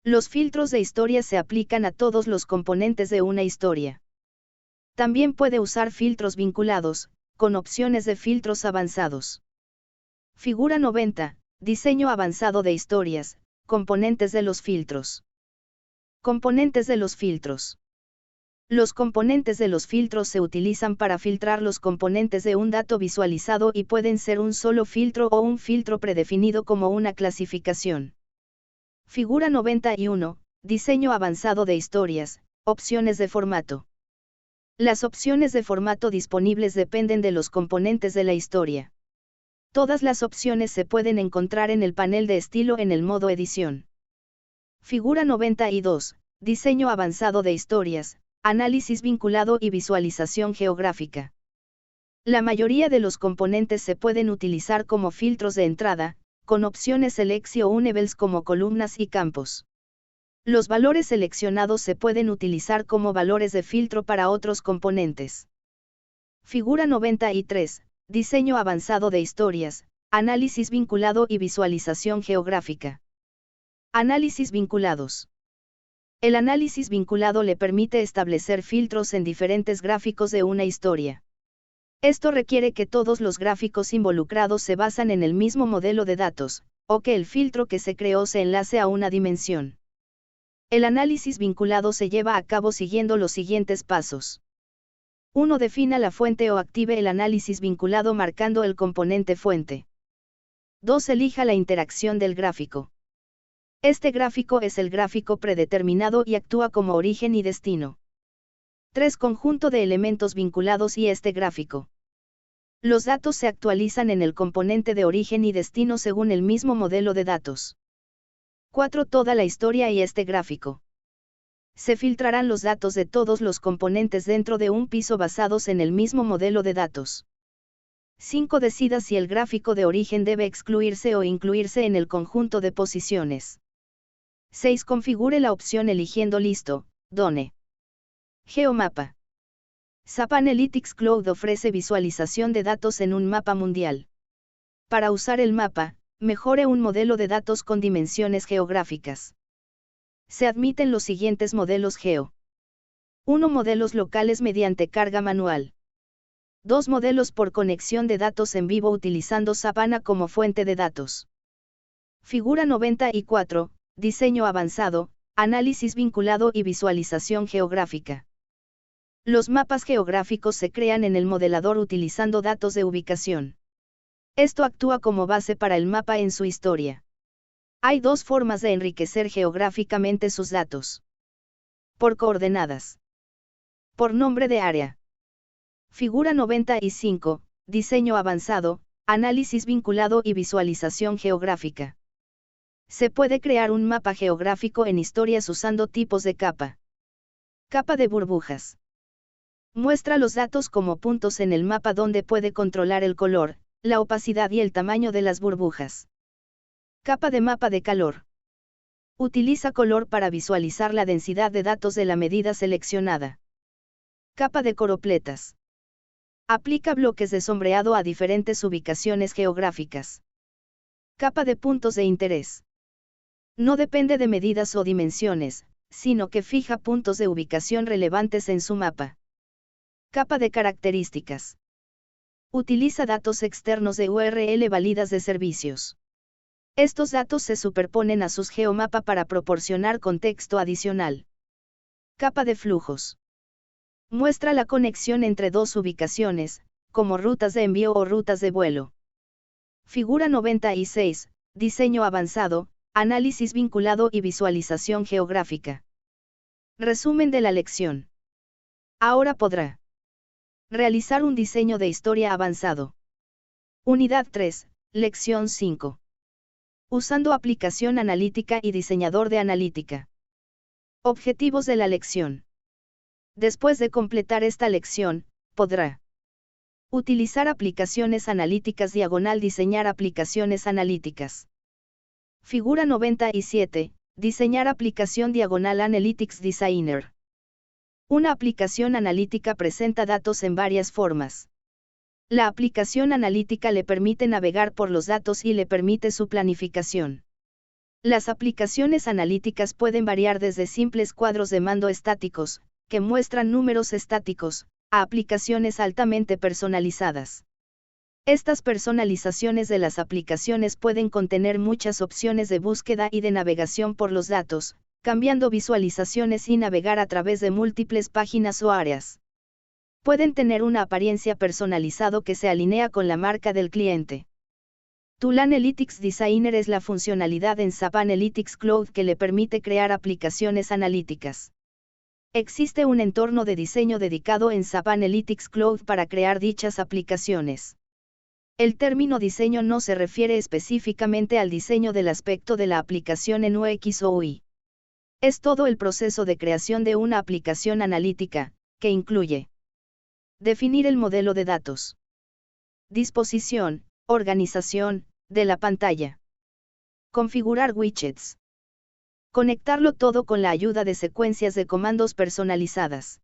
Los filtros de historias se aplican a todos los componentes de una historia. También puede usar filtros vinculados, con opciones de filtros avanzados. Figura 90, diseño avanzado de historias, componentes de los filtros. Componentes de los filtros. Los componentes de los filtros se utilizan para filtrar los componentes de un dato visualizado y pueden ser un solo filtro o un filtro predefinido como una clasificación. Figura 91, diseño avanzado de historias, opciones de formato. Las opciones de formato disponibles dependen de los componentes de la historia. Todas las opciones se pueden encontrar en el panel de estilo en el modo edición. Figura 92, diseño avanzado de historias, análisis vinculado y visualización geográfica. La mayoría de los componentes se pueden utilizar como filtros de entrada, con opciones Selectio-Unables como columnas y campos. Los valores seleccionados se pueden utilizar como valores de filtro para otros componentes. Figura 93, diseño avanzado de historias, análisis vinculado y visualización geográfica. Análisis vinculados. El análisis vinculado le permite establecer filtros en diferentes gráficos de una historia. Esto requiere que todos los gráficos involucrados se basan en el mismo modelo de datos, o que el filtro que se creó se enlace a una dimensión. El análisis vinculado se lleva a cabo siguiendo los siguientes pasos. 1. Defina la fuente o active el análisis vinculado marcando el componente fuente. 2. Elija la interacción del gráfico. Este gráfico es el gráfico predeterminado y actúa como origen y destino. 3. Conjunto de elementos vinculados y este gráfico. Los datos se actualizan en el componente de origen y destino según el mismo modelo de datos. 4. Toda la historia y este gráfico. Se filtrarán los datos de todos los componentes dentro de un piso basados en el mismo modelo de datos. 5. Decida si el gráfico de origen debe excluirse o incluirse en el conjunto de posiciones. 6. Configure la opción eligiendo listo, done. Geomapa. SAP Analytics Cloud ofrece visualización de datos en un mapa mundial. Para usar el mapa, mejore un modelo de datos con dimensiones geográficas. Se admiten los siguientes modelos geo. 1. Modelos locales mediante carga manual. 2. Modelos por conexión de datos en vivo utilizando SAP ANA como fuente de datos. Figura 94, diseño avanzado, análisis vinculado y visualización geográfica. Los mapas geográficos se crean en el modelador utilizando datos de ubicación. Esto actúa como base para el mapa en su historia. Hay dos formas de enriquecer geográficamente sus datos. Por coordenadas. Por nombre de área. Figura 95, diseño avanzado, análisis vinculado y visualización geográfica. Se puede crear un mapa geográfico en historias usando tipos de capa. Capa de burbujas. Muestra los datos como puntos en el mapa donde puede controlar el color, la opacidad y el tamaño de las burbujas. Capa de mapa de calor. Utiliza color para visualizar la densidad de datos de la medida seleccionada. Capa de coropletas. Aplica bloques de sombreado a diferentes ubicaciones geográficas. Capa de puntos de interés. No depende de medidas o dimensiones, sino que fija puntos de ubicación relevantes en su mapa. Capa de características. Utiliza datos externos de URL válidas de servicios. Estos datos se superponen a sus geomapa para proporcionar contexto adicional. Capa de flujos. Muestra la conexión entre dos ubicaciones, como rutas de envío o rutas de vuelo. Figura 96, diseño avanzado, análisis vinculado y visualización geográfica. Resumen de la lección. Ahora podrá realizar un diseño de historia avanzado. Unidad 3, lección 5. Usando aplicación analítica y diseñador de analítica. Objetivos de la lección. Después de completar esta lección, podrá utilizar aplicaciones analíticas diseñar aplicaciones analíticas. Figura 97, diseñar aplicación Analytics Designer. Una aplicación analítica presenta datos en varias formas. La aplicación analítica le permite navegar por los datos y le permite su planificación. Las aplicaciones analíticas pueden variar desde simples cuadros de mando estáticos, que muestran números estáticos, a aplicaciones altamente personalizadas. Estas personalizaciones de las aplicaciones pueden contener muchas opciones de búsqueda y de navegación por los datos, cambiando visualizaciones y navegar a través de múltiples páginas o áreas. Pueden tener una apariencia personalizada que se alinea con la marca del cliente. Tool Analytics Designer es la funcionalidad en SAP Analytics Cloud que le permite crear aplicaciones analíticas. Existe un entorno de diseño dedicado en SAP Analytics Cloud para crear dichas aplicaciones. El término diseño no se refiere específicamente al diseño del aspecto de la aplicación en UX o UI. Es todo el proceso de creación de una aplicación analítica, que incluye definir el modelo de datos, disposición, organización, de la pantalla. Configurar widgets. Conectarlo todo con la ayuda de secuencias de comandos personalizadas.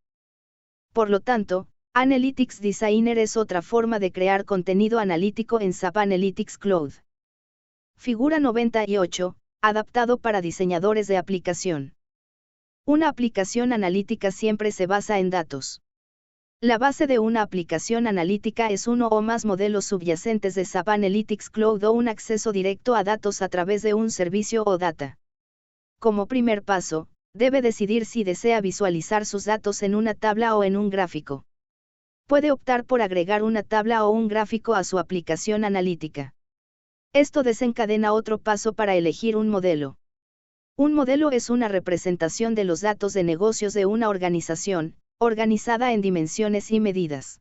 Por lo tanto, Analytics Designer es otra forma de crear contenido analítico en SAP Analytics Cloud. Figura 98, adaptado para diseñadores de aplicación. Una aplicación analítica siempre se basa en datos. La base de una aplicación analítica es uno o más modelos subyacentes de SAP Analytics Cloud o un acceso directo a datos a través de un servicio o data. Como primer paso, debe decidir si desea visualizar sus datos en una tabla o en un gráfico. Puede optar por agregar una tabla o un gráfico a su aplicación analítica. Esto desencadena otro paso para elegir un modelo. Un modelo es una representación de los datos de negocios de una organización, organizada en dimensiones y medidas.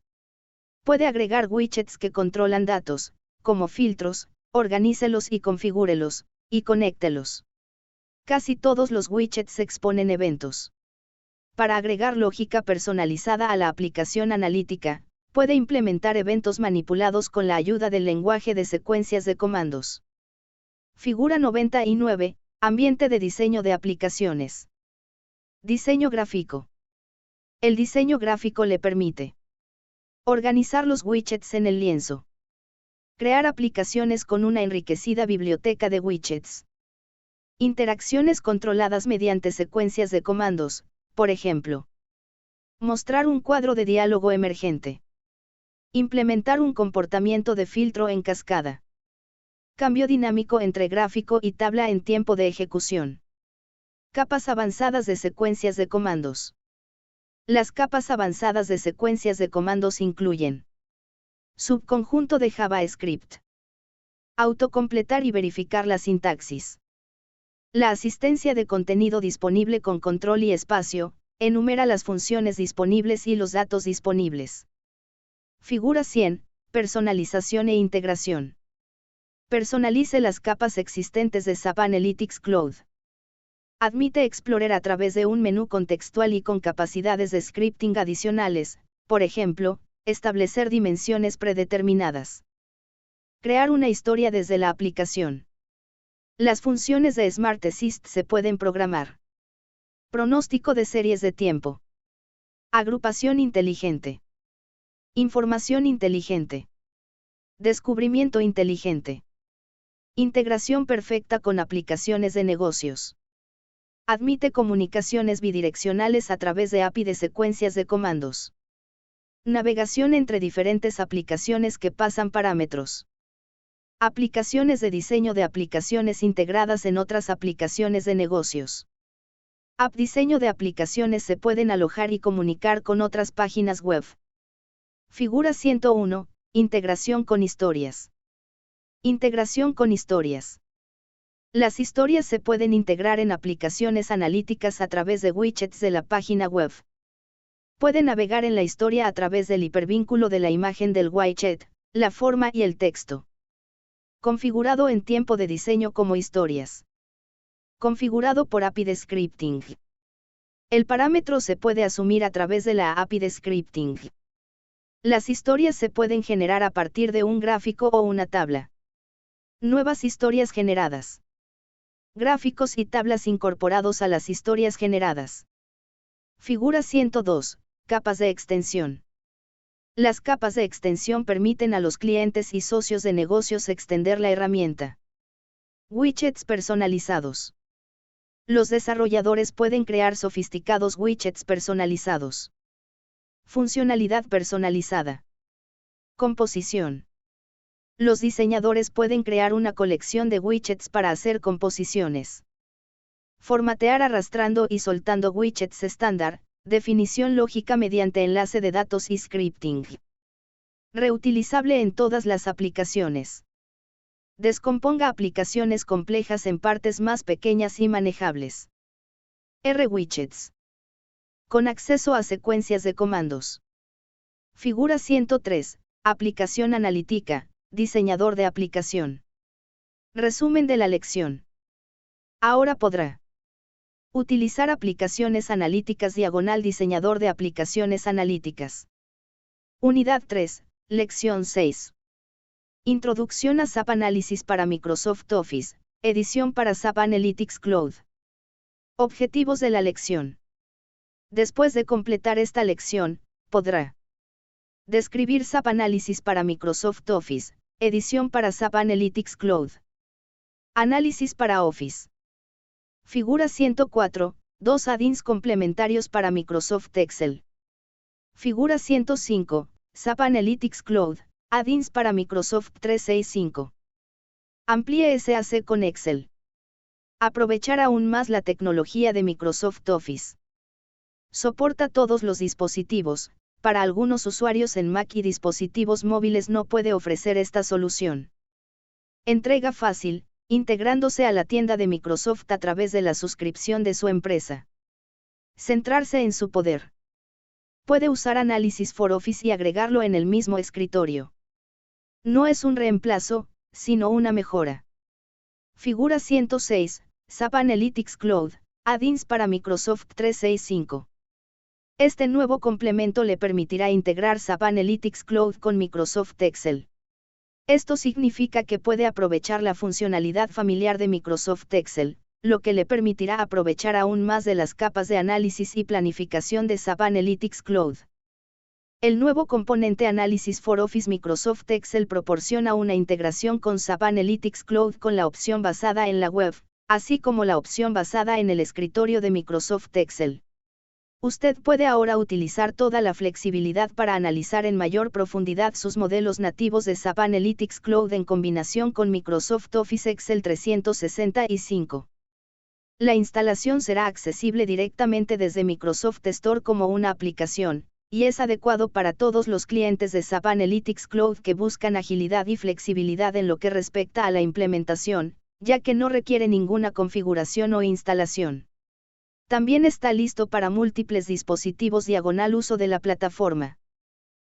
Puede agregar widgets que controlan datos, como filtros, organícelos y configúrelos, y conéctelos. Casi todos los widgets exponen eventos. Para agregar lógica personalizada a la aplicación analítica, puede implementar eventos manipulados con la ayuda del lenguaje de secuencias de comandos. Figura 99, ambiente de diseño de aplicaciones. Diseño gráfico. El diseño gráfico le permite organizar los widgets en el lienzo. Crear aplicaciones con una enriquecida biblioteca de widgets. Interacciones controladas mediante secuencias de comandos, por ejemplo. Mostrar un cuadro de diálogo emergente. Implementar un comportamiento de filtro en cascada. Cambio dinámico entre gráfico y tabla en tiempo de ejecución. Capas avanzadas de secuencias de comandos. Las capas avanzadas de secuencias de comandos incluyen subconjunto de JavaScript. Autocompletar y verificar la sintaxis. La asistencia de contenido disponible con control y espacio, enumera las funciones disponibles y los datos disponibles. Figura 100, personalización e integración. Personalice las capas existentes de SAP Analytics Cloud. Admite Explorer a través de un menú contextual y con capacidades de scripting adicionales, por ejemplo, establecer dimensiones predeterminadas. Crear una historia desde la aplicación. Las funciones de Smart Assist se pueden programar. Pronóstico de series de tiempo. Agrupación inteligente. Información inteligente. Descubrimiento inteligente. Integración perfecta con aplicaciones de negocios. Admite comunicaciones bidireccionales a través de API de secuencias de comandos. Navegación entre diferentes aplicaciones que pasan parámetros. Aplicaciones de diseño de aplicaciones integradas en otras aplicaciones de negocios. App diseño de aplicaciones se pueden alojar y comunicar con otras páginas web. Figura 101, integración con historias. Integración con historias. Las historias se pueden integrar en aplicaciones analíticas a través de widgets de la página web. Puede navegar en la historia a través del hipervínculo de la imagen del widget, la forma y el texto. Configurado en tiempo de diseño como historias. Configurado por API de scripting. El parámetro se puede asumir a través de la API de scripting. Las historias se pueden generar a partir de un gráfico o una tabla. Nuevas historias generadas. Gráficos y tablas incorporados a las historias generadas. Figura 102, capas de extensión. Las capas de extensión permiten a los clientes y socios de negocios extender la herramienta. Widgets personalizados. Los desarrolladores pueden crear sofisticados widgets personalizados. Funcionalidad personalizada. Composición. Los diseñadores pueden crear una colección de widgets para hacer composiciones. Formatear arrastrando y soltando widgets estándar, definición lógica mediante enlace de datos y scripting. Reutilizable en todas las aplicaciones. Descomponga aplicaciones complejas en partes más pequeñas y manejables. R-Widgets. Con acceso a secuencias de comandos. Figura 103, aplicación analítica, diseñador de aplicación. Resumen de la lección. Ahora podrá utilizar aplicaciones analíticas / diseñador de aplicaciones analíticas. Unidad 3, lección 6. Introducción a SAP Analysis para Microsoft Office, edición para SAP Analytics Cloud. Objetivos de la lección. Después de completar esta lección, podrá describir SAP Analysis para Microsoft Office, edición para SAP Analytics Cloud. Análisis para Office. Figura 104, 2 add-ins complementarios para Microsoft Excel. Figura 105, SAP Analytics Cloud, add-ins para Microsoft 365. Amplíe SAC con Excel. Aprovechar aún más la tecnología de Microsoft Office. Soporta todos los dispositivos. Para algunos usuarios en Mac y dispositivos móviles no puede ofrecer esta solución. Entrega fácil, integrándose a la tienda de Microsoft a través de la suscripción de su empresa. Centrarse en su poder. Puede usar Analysis for Office y agregarlo en el mismo escritorio. No es un reemplazo, sino una mejora. Figura 106, SAP Analytics Cloud, add-ins para Microsoft 365. Este nuevo complemento le permitirá integrar SAP Analytics Cloud con Microsoft Excel. Esto significa que puede aprovechar la funcionalidad familiar de Microsoft Excel, lo que le permitirá aprovechar aún más de las capas de análisis y planificación de SAP Analytics Cloud. El nuevo componente Analysis for Office Microsoft Excel proporciona una integración con SAP Analytics Cloud con la opción basada en la web, así como la opción basada en el escritorio de Microsoft Excel. Usted puede ahora utilizar toda la flexibilidad para analizar en mayor profundidad sus modelos nativos de SAP Analytics Cloud en combinación con Microsoft Office Excel 365. La instalación será accesible directamente desde Microsoft Store como una aplicación, y es adecuado para todos los clientes de SAP Analytics Cloud que buscan agilidad y flexibilidad en lo que respecta a la implementación, ya que no requiere ninguna configuración o instalación. También está listo para múltiples dispositivos diagonal uso de la plataforma.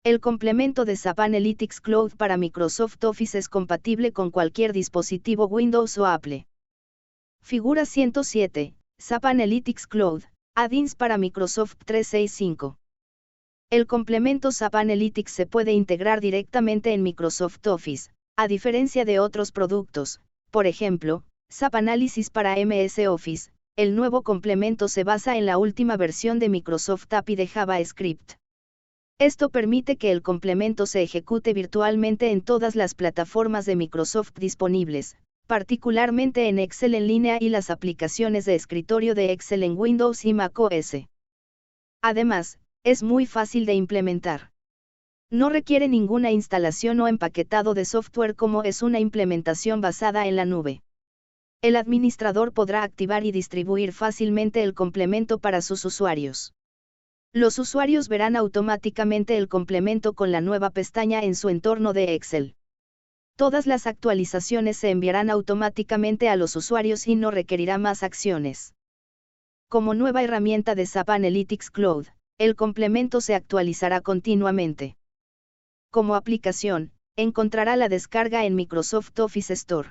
El complemento de SAP Analytics Cloud para Microsoft Office es compatible con cualquier dispositivo Windows o Apple. Figura 107, SAP Analytics Cloud, add-ins para Microsoft 365. El complemento SAP Analytics se puede integrar directamente en Microsoft Office, a diferencia de otros productos, por ejemplo, SAP Analysis para MS Office. El nuevo complemento se basa en la última versión de Microsoft API de JavaScript. Esto permite que el complemento se ejecute virtualmente en todas las plataformas de Microsoft disponibles, particularmente en Excel en línea y las aplicaciones de escritorio de Excel en Windows y Mac OS. Además, es muy fácil de implementar. No requiere ninguna instalación o empaquetado de software como es una implementación basada en la nube. El administrador podrá activar y distribuir fácilmente el complemento para sus usuarios. Los usuarios verán automáticamente el complemento con la nueva pestaña en su entorno de Excel. Todas las actualizaciones se enviarán automáticamente a los usuarios y no requerirá más acciones. Como nueva herramienta de SAP Analytics Cloud, el complemento se actualizará continuamente. Como aplicación, encontrará la descarga en Microsoft Office Store.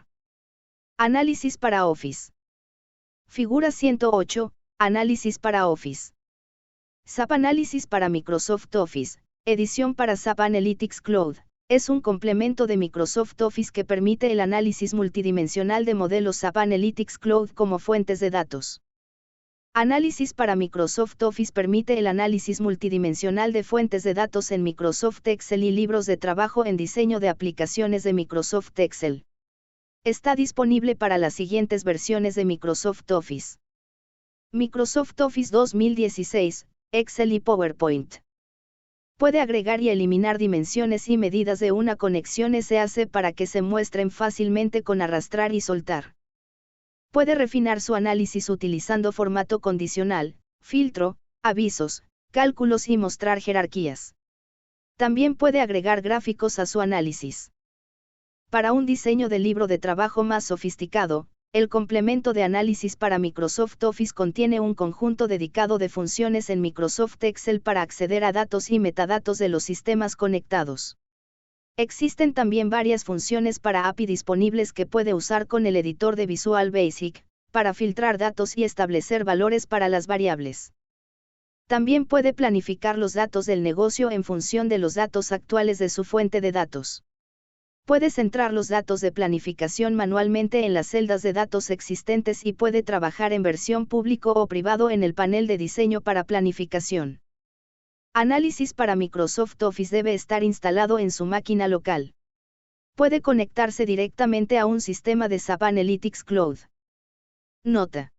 Análisis para Office. Figura 108, Análisis para Office. SAP Análisis para Microsoft Office, edición para SAP Analytics Cloud, es un complemento de Microsoft Office que permite el análisis multidimensional de modelos SAP Analytics Cloud como fuentes de datos. Análisis para Microsoft Office permite el análisis multidimensional de fuentes de datos en Microsoft Excel y libros de trabajo en diseño de aplicaciones de Microsoft Excel. Está disponible para las siguientes versiones de Microsoft Office. Microsoft Office 2016, Excel y PowerPoint. Puede agregar y eliminar dimensiones y medidas de una conexión SAC para que se muestren fácilmente con arrastrar y soltar. Puede refinar su análisis utilizando formato condicional, filtro, avisos, cálculos y mostrar jerarquías. También puede agregar gráficos a su análisis. Para un diseño de libro de trabajo más sofisticado, el complemento de análisis para Microsoft Office contiene un conjunto dedicado de funciones en Microsoft Excel para acceder a datos y metadatos de los sistemas conectados. Existen también varias funciones para API disponibles que puede usar con el editor de Visual Basic, para filtrar datos y establecer valores para las variables. También puede planificar los datos del negocio en función de los datos actuales de su fuente de datos. Puede centrar los datos de planificación manualmente en las celdas de datos existentes y puede trabajar en versión público o privado en el panel de diseño para planificación. Análisis para Microsoft Office debe estar instalado en su máquina local. Puede conectarse directamente a un sistema de SAP Analytics Cloud. Nota.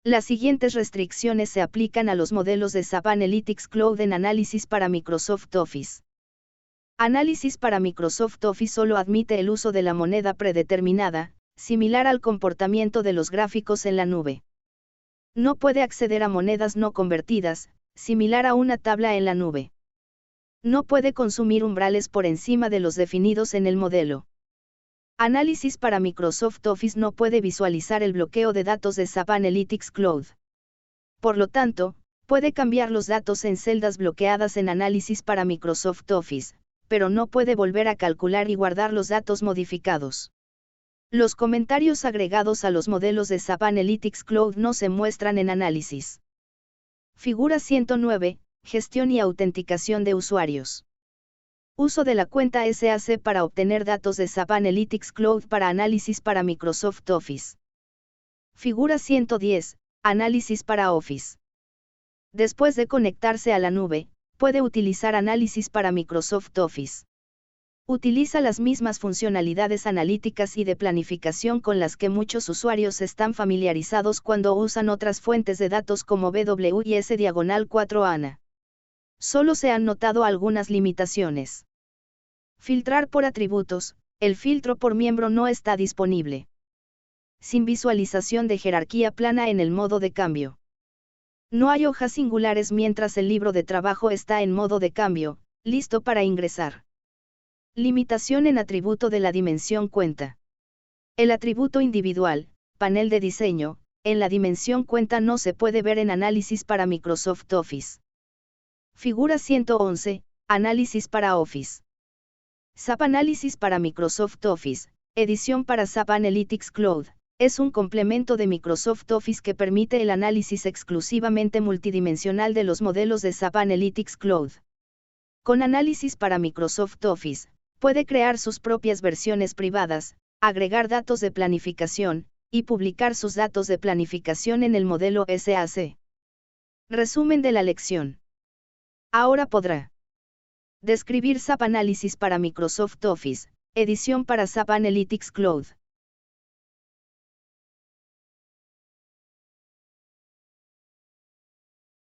Las siguientes restricciones se aplican a los modelos de SAP Analytics Cloud en Análisis para Microsoft Office. Análisis para Microsoft Office solo admite el uso de la moneda predeterminada, similar al comportamiento de los gráficos en la nube. No puede acceder a monedas no convertidas, similar a una tabla en la nube. No puede consumir umbrales por encima de los definidos en el modelo. Análisis para Microsoft Office no puede visualizar el bloqueo de datos de SAP Analytics Cloud. Por lo tanto, puede cambiar los datos en celdas bloqueadas en Análisis para Microsoft Office, pero no puede volver a calcular y guardar los datos modificados. Los comentarios agregados a los modelos de SAP Analytics Cloud no se muestran en Análisis. Figura 109, Gestión y autenticación de usuarios. Uso de la cuenta SAC para obtener datos de SAP Analytics Cloud para Análisis para Microsoft Office. Figura 110, Análisis para Office. Después de conectarse a la nube, puede utilizar Análisis para Microsoft Office. Utiliza las mismas funcionalidades analíticas y de planificación con las que muchos usuarios están familiarizados cuando usan otras fuentes de datos como BWS/4 HANA. Solo se han notado algunas limitaciones. Filtrar por atributos, el filtro por miembro no está disponible. Sin visualización de jerarquía plana en el modo de cambio. No hay hojas singulares mientras el libro de trabajo está en modo de cambio, listo para ingresar. Limitación en atributo de la dimensión cuenta. El atributo individual, panel de diseño, en la dimensión cuenta no se puede ver en Análisis para Microsoft Office. Figura 111, Análisis para Office. SAP Análisis para Microsoft Office, edición para SAP Analytics Cloud, es un complemento de Microsoft Office que permite el análisis exclusivamente multidimensional de los modelos de SAP Analytics Cloud. Con Análisis para Microsoft Office, puede crear sus propias versiones privadas, agregar datos de planificación, y publicar sus datos de planificación en el modelo SAC. Resumen de la lección. Ahora podrá describir SAP Análisis para Microsoft Office, edición para SAP Analytics Cloud.